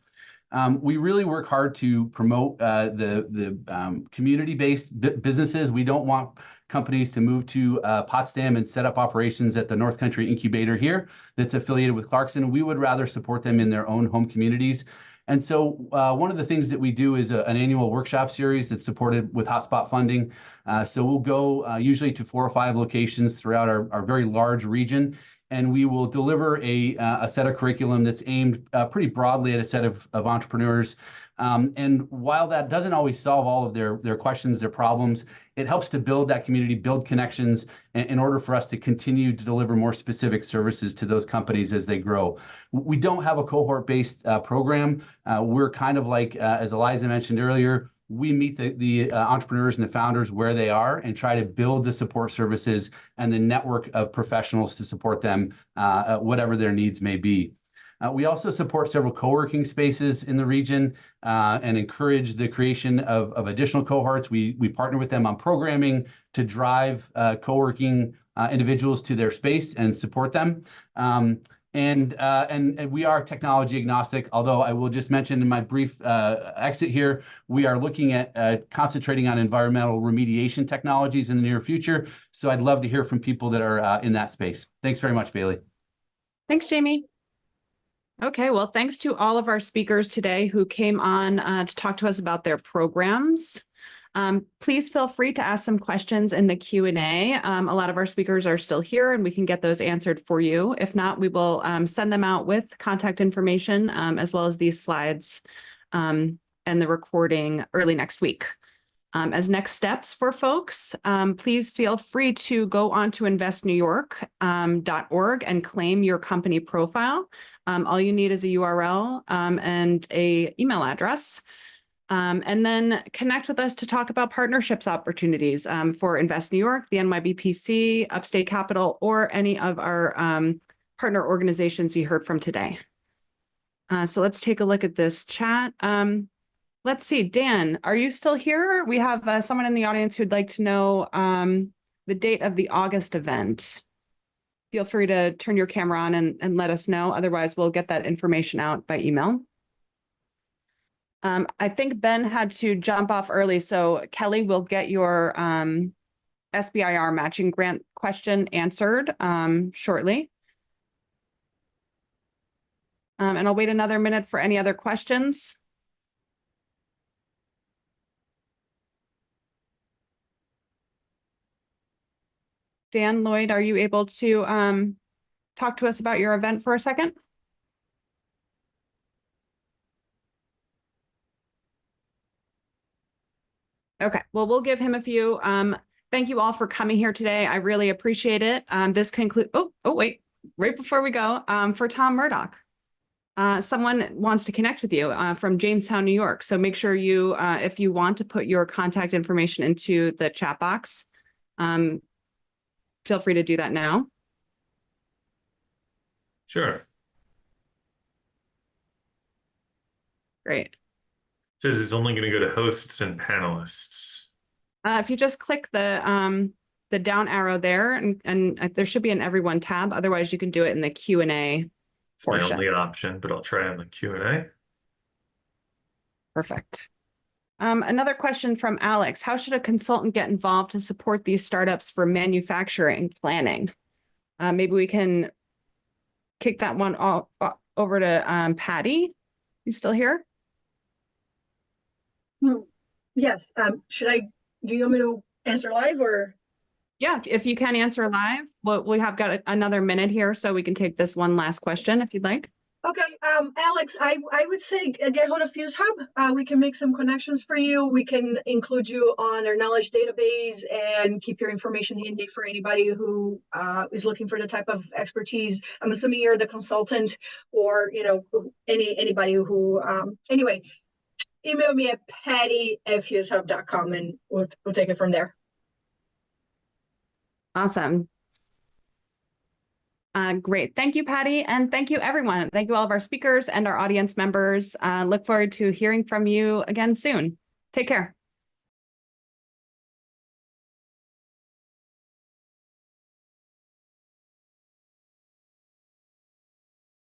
We really work hard to promote the community-based businesses. We don't want companies to move to Potsdam and set up operations at the North Country Incubator here that's affiliated with Clarkson. We would rather support them in their own home communities. And so one of the things that we do is an annual workshop series that's supported with hotspot funding. So we'll go usually to 4 or 5 locations throughout our very large region, and we will deliver a set of curriculum that's aimed pretty broadly at a set of entrepreneurs. And while that doesn't always solve all of their questions, their problems, it helps to build that community, build connections in order for us to continue to deliver more specific services to those companies as they grow. We don't have a cohort-based program. We're kind of like, as Eliza mentioned earlier, we meet the entrepreneurs and the founders where they are and try to build the support services and the network of professionals to support them, whatever their needs may be. We also support several co-working spaces in the region and encourage the creation of additional cohorts. We partner with them on programming to drive co-working individuals to their space and support them. And we are technology agnostic, although I will just mention in my brief exit here, we are looking at concentrating on environmental remediation technologies in the near future. So I'd love to hear from people that are in that space. Thanks very much, Bailey. Thanks, Jamie. Okay, well, thanks to all of our speakers today who came on to talk to us about their programs. Please feel free to ask some questions in the Q&A. A lot of our speakers are still here and we can get those answered for you. If not, we will send them out with contact information as well as these slides and the recording early next week. As next steps for folks, please feel free to go on to investnewyork.org and claim your company profile. All you need is a URL and an email address. And then connect with us to talk about partnerships opportunities for Invest New York, the NYBPC, Upstate Capital, or any of our partner organizations you heard from today. So let's take a look at this chat. Let's see, Dan, are you still here? We have someone in the audience who'd like to know the date of the August event. Feel free to turn your camera on and let us know. Otherwise, we'll get that information out by email. I think Ben had to jump off early, so Kelly will get your SBIR matching grant question answered shortly. And I'll wait another minute for any other questions. Dan, Lloyd, are you able to talk to us about your event for a second? Okay, well, we'll give him a few. Thank you all for coming here today. I really appreciate it. This concludes, wait, right before we go, for Tom Murdoch. Someone wants to connect with you from Jamestown, New York. So make sure you, if you want to put your contact information into the chat box, feel free to do that now. Sure. Great. It says it's only going to go to hosts and panelists. If you just click the down arrow there, and there should be an everyone tab. Otherwise, you can do it in the Q&A portion. My only option, but I'll try on the Q&A. Perfect. Another question from Alex. How should a consultant get involved to support these startups for manufacturing planning? Maybe we can kick that one over to Patty. You still here? Yes. Do you want me to answer live or? Yeah, if you can answer live, we have got another minute here, so we can take this one last question if you'd like. Okay, Alex, I would say get hold of Fuse Hub. We can make some connections for you. We can include you on our knowledge database and keep your information handy for anybody who is looking for the type of expertise. I'm assuming you're the consultant, or anybody who. Anyway, email me at patty@fusehub.com and we'll take it from there. Awesome. Great. Thank you, Patty. And thank you, everyone. Thank you, all of our speakers and our audience members. Look forward to hearing from you again soon. Take care.